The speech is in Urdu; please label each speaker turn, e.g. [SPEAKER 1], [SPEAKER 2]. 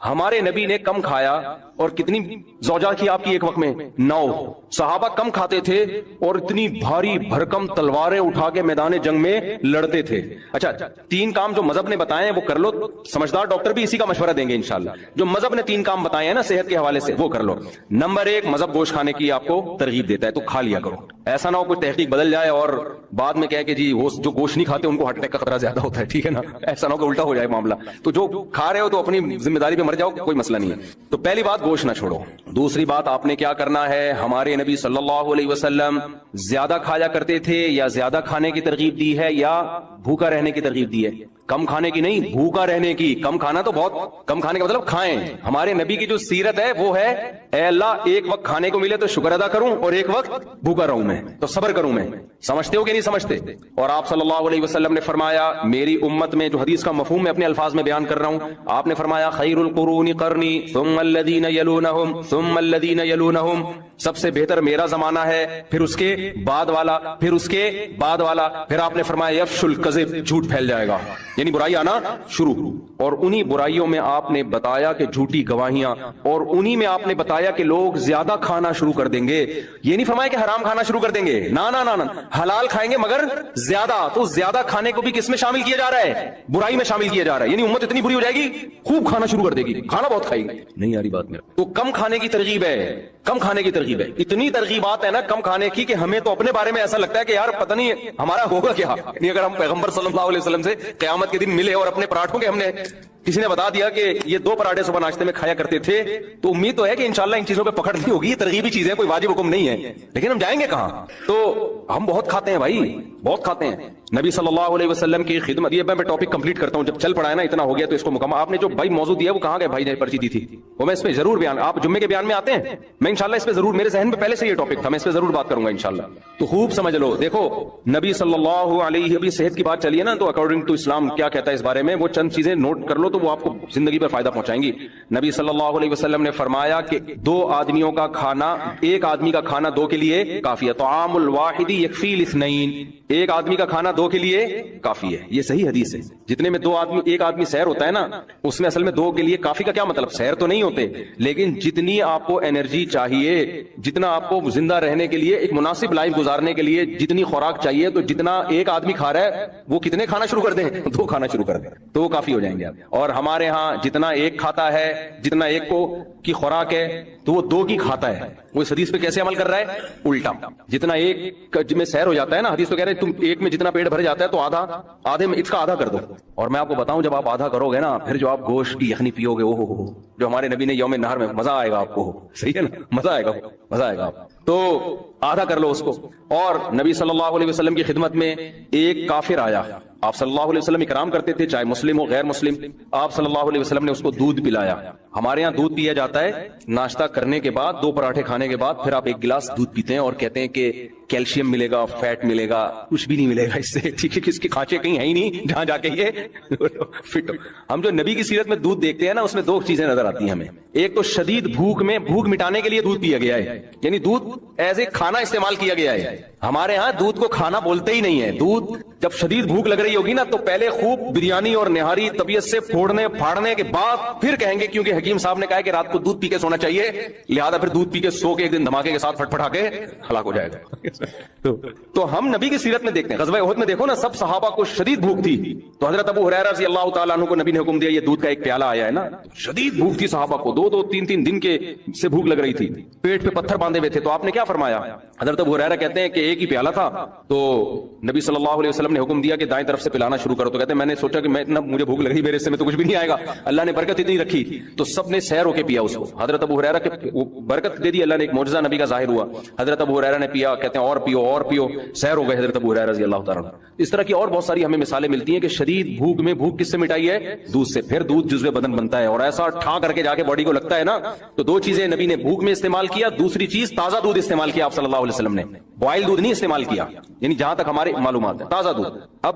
[SPEAKER 1] ہمارے نبی نے کم کھایا اور کتنی زوجہ کی آپ کی ایک وقت میں 9. صحابہ کم کھاتے تھے اور اتنی بھاری بھرکم تلواریں اٹھا کے میدان جنگ میں لڑتے تھے. اچھا 3 کام جو مذہب نے بتائے ہیں وہ کر لو. سمجھدار ڈاکٹر بھی اسی کا مشورہ دیں گے انشاءاللہ. جو مذہب نے 3 کام بتائے ہیں نا صحت کے حوالے سے وہ کر لو. نمبر 1 مذہب گوشت کھانے کی آپ کو ترغیب دیتا ہے تو کھا لیا کرو. ایسا نہ ہو کوئی تحقیق بدل جائے اور بعد میں کہے کہ جی وہ جو گوشت نہیں کھاتے ان کو ہارٹ اٹیک کا خطرہ زیادہ ہوتا ہے. ٹھیک ہے نا, ایسا نہ ہو کہ الٹا ہو جائے معاملہ. تو جو کھا رہے ہو تو اپنی ذمہ داری پہ مر جاؤ, کوئی مسئلہ نہیں ہے. تو پہلی بات گوشت نہ چھوڑو. دوسری بات آپ نے کیا کرنا ہے, ہمارے نبی صلی اللہ علیہ وسلم زیادہ کھایا کرتے تھے یا زیادہ کھانے کی ترغیب دی ہے یا بھوکا رہنے کی ترغیب دی ہے؟ کم کھانے کی نہیں, بھوکا رہنے کی. کم کھانا تو بہت کم کھانے کا مطلب کھائیں. ہمارے نبی کی جو سیرت ہے وہ ہے اے اللہ ایک وقت کھانے کو ملے تو شکر ادا کروں اور ایک وقت بھوکا رہوں میں تو صبر کروں میں. سمجھتے ہو کہ نہیں سمجھتے؟ اور آپ صلی اللہ علیہ وسلم نے فرمایا, میری امت میں, جو حدیث کا مفہوم میں اپنے الفاظ میں بیان کر رہا ہوں, آپ نے فرمایا خیر القرون قرنی ثم الذین یلونہم ثم الذین یلونہم, سب سے بہتر میرا زمانہ ہے, پھر اس کے بعد والا, پھر اس کے بعد والا. پھر آپ نے فرمایا یفش الکذب, جھوٹ پھیل جائے گا, یعنی برائی آنا شروع. اور انہی برائیوں میں آپ نے بتایا کہ جھوٹی گواہیاں, اور انہی میں آپ نے بتایا کہ لوگ زیادہ کھانا شروع کر دیں گے. یہ نہیں فرمایا کہ حرام کھانا شروع کر دیں گے, نا نا نا نا, حلال کھائیں گے مگر زیادہ. تو زیادہ کھانے کو بھی کس میں شامل کیا جا رہا ہے؟ برائی میں شامل کیا جا رہا ہے. یعنی امت اتنی بری ہو جائے گی خوب کھانا شروع کر دے گی, کھانا بہت کھائے گی. نہیں یاری بات میرا. تو کم کھانے کی ترغیب ہے, کم کھانے کی ترغیب ہے. اتنی ترغیبات ہے نا کم کھانے کی کہ ہمیں تو اپنے بارے میں ایسا لگتا ہے کہ یار پتہ نہیں ہمارا ہوگا کیا. نہیں اگر ہم پیغمبر صلی اللہ علیہ وسلم سے قیامت کے دن ملے اور اپنے پراٹھوں کے ہم نے کسی نے بتا دیا کہ یہ 2 پراٹھے صبح ناشتے میں کھایا کرتے تھے, تو امید تو ہے کہ انشاءاللہ ان چیزوں پہ پکڑ نہیں ہوگی. یہ ترغیبی چیزیں کوئی واجب حکم نہیں ہے, لیکن ہم جائیں گے کہاں؟ تو ہم بہت کھاتے ہیں بھائی, بہت کھاتے ہیں. نبی صلی اللہ علیہ وسلم کی خدمت, یہ میں ٹاپک کمپلیٹ کرتا ہوں, جب چل پڑا ہے نا اتنا ہو گیا تو اس کو مکمل. آپ نے جو بھائی موضوع دیا وہ کہاں گئے بھائی نے پرچی دی تھی, وہ میں اس پہ ضرور بیان, آپ جمعے کے بیان میں آتے ہیں, میں انشاءاللہ اس پہ ضرور, میرے ذہن میں پہلے سے یہ ٹاپک تھا, میں اس پہ ضرور بات کروں گا انشاءاللہ. تو خوب سمجھ لو. دیکھو نبی صلی اللہ علیہ, ابھی صحت کی بات چلی ہے نا, تو اکارڈنگ ٹو اسلام کیا کہتا ہے اس بارے میں, وہ چند چیزیں نوٹ کر لو تو وہ آپ کو زندگی پر فائدہ پہنچائیں گی. نبی صلی اللہ علیہ وسلم نے فرمایا کہ 2 آدمیوں کا کھانا, ایک آدمی کا کھانا 2 کے لیے کافی ہے. طعام الواحد یکفی الاثنین, ایک آدمی کا کھانا 2 کے لیے کافی ہے. یہ صحیح حدیث ہے. جتنے میں 2 آدمی, ایک آدمی سیر ہوتا ہے نا, اس میں اصل میں 2 کے لیے کافی کا کیا مطلب, سیر تو نہیں ہوتے, لیکن جتنی آپ کو انرجی چاہیے, جتنا آپ کو زندہ رہنے کے لیے, ایک مناسب لائف گزارنے کے لیے جتنی خوراک چاہیے, تو جتنا ایک آدمی کھا رہا ہے وہ کتنے کھانا شروع کر دیں, 2 کھانا شروع کر دیں تو وہ کافی ہو جائیں گے آپ. اور ہمارے ہاں جتنا ایک کھاتا ہے, جتنا ایک کو کی خوراک ہے تو وہ 2 کی کھاتا ہے. وہ اس حدیث پہ کیسے عمل کر رہا ہے؟ الٹا. جتنا ایک میں سیر ہو جاتا ہے نا, حدیث تو کہہ رہے ہیں تم ایک میں جتنا پیٹ بھر جاتا ہے تو آدھے میں اس کا آدھا کر دو. اور میں آپ کو بتاؤں جب آپ آدھا کرو گے نا, پھر جو آپ گوشت کی یخنی پیو گے, وہ جو ہمارے نبی نے یوم نہر میں, مزہ آئے گا آپ کو. صحیح ہے نا, مزہ آئے گا, مزہ آئے گا. تو آدھا کر لو اس کو. اور نبی صلی اللہ علیہ وسلم کی خدمت میں ایک کافر آیا, آپ صلی اللہ علیہ وسلم اکرام کرتے تھے چاہے مسلم ہو غیر مسلم. آپ صلی اللہ علیہ وسلم نے اس کو دودھ پلایا. ہمارے ہاں دودھ پیا جاتا ہے ناشتہ کرنے کے بعد, 2 پراٹھے کھانے کے بعد, پھر آپ 1 گلاس دودھ پیتے ہیں اور کہتے ہیں کہ کیلشیم ملے گا, فیٹ ملے گا. کچھ بھی نہیں ملے گا اس سے. ٹھیک ہے, کس کے کھانچے کہیں ہے ہی نہیں جہاں جا کے یہ فٹ. ہم جو نبی کی سیرت میں دودھ دیکھتے ہیں نا, اس میں 2 چیزیں نظر آتی ہیں ہمیں. ایک تو شدید بھوک میں, بھوک مٹانے کے لیے دودھ پیا گیا ہے, یعنی دودھ ایز اے کھانا استعمال کیا گیا ہے. ہمارے ہاں دودھ کو کھانا بولتے ہی نہیں ہے. دودھ جب شدید بھوک لگ رہی ہوگی نا, تو پہلے خوب بریانی اور نہاری طبیعت سے پھوڑنے پھاڑنے کے بعد پھر کہیں گے, کیونکہ حکیم صاحب نے کہا کہ رات کو دودھ پی کے سونا چاہیے, لہذا پھر دودھ پی کے سو کے ایک دن دھماکے کے ساتھ پھٹ پھٹا کے ہلاک ہو جائے گا. تو ہم نبی کی سیرت میں دیکھتے ہیں, غزوہ احد میں دیکھو نا, سب صحابہ کو شدید بھوک تھی, تو حضرت ابو ہریرہ رضی اللہ تعالیٰ عنہ کو نبی نے حکم دیا یہ دودھ کا ایک پیالہ آیا ہے نا. شدید بھوک تھی صحابہ کو, 2 3 دن کے سے بھوک لگ رہی تھی, پیٹ پہ پتھر باندھے ہوئے تھے. تو آپ نے کیا فرمایا؟ حضرت ابو ہریرہ کہتے ہیں کہ ایک ہی پیالہ تھا, تو نبی صلی اللہ علیہ وسلم نے حکم دیا کہ دائیں طرف سے پلانا شروع کرو. تو کہتے ہیں میں نے سوچا کہ میں اتنا, مجھے بھوک لگ رہی, میرے سے میں تو کچھ بھی نہیں آئے گا, اللہ نے برکت اتنی رکھی, تو سب نے سیر ہو کے پیا اس کو. حضرت ابو ہریرہ کے برکت دے دی اللہ نے, ایک معجزہ نبی کا ظاہر ہوا. حضرت ابو ہریرہ نے پیا, کہتے ہیں اور پیو اور پیو, سیر ہو گئے حضرت ابو ہریرہ رضی اللہ تعالیٰ. اس طرح کی اور بہت ساری ہمیں مثالیں ملتی ہیں کہ شدید بھوک میں, بھوک کس سے مٹائی ہے؟ دودھ سے. پھر دودھ جزو بدن بنتا ہے اور ایسا ٹھا کر کے جا کے باڈی کو لگتا ہے نا. تو 2 چیزیں نبی نے بھوک میں استعمال کیا. دوسری چیز تازہ دودھ استعمال کیا آپ صلی اللہ علیہ وسلم نے, بوائل دودھ نہیں استعمال کیا, یعنی جہاں تک ہماری معلومات ہے تازہ دودھ. اب